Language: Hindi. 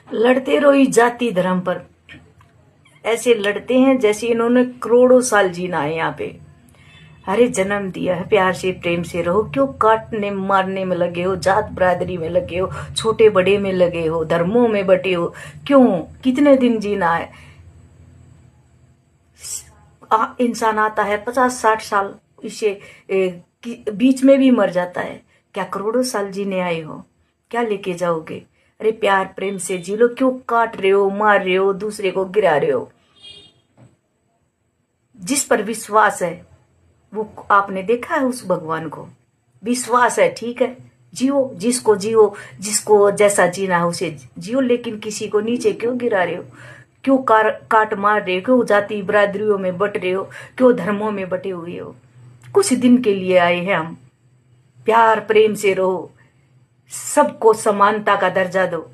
लड़ते रहो इस जाति धर्म पर। ऐसे लड़ते हैं जैसे इन्होंने करोड़ों साल जीना है यहाँ पे। अरे जन्म दिया है, प्यार से प्रेम से रहो, क्यों काटने मारने में लगे हो, जात बरादरी में लगे हो, छोटे बड़े में लगे हो, धर्मों में बटे हो, क्यों? कितने दिन जीना है? इंसान आता है 50-60 साल, इसे बीच में भी मर जाता है। क्या करोड़ों साल जीने आए हो? क्या लेके जाओगे? अरे प्यार प्रेम से जी लो, क्यों काट रहे हो, मार रहे हो, दूसरे को गिरा रहे हो? जिस पर विश्वास है वो आपने देखा है, उस भगवान को विश्वास है, ठीक है, जियो, जिसको जैसा जीना है उसे जियो, लेकिन किसी को नीचे क्यों गिरा रहे हो? क्यों काट मार रहे हो? क्यों जाति बरादरियों में बट रहे हो? क्यों धर्मों में बटे हुए हो? कुछ दिन के लिए आए हैं हम। प्यार प्रेम से रहो, सबको समानता का दर्जा दो।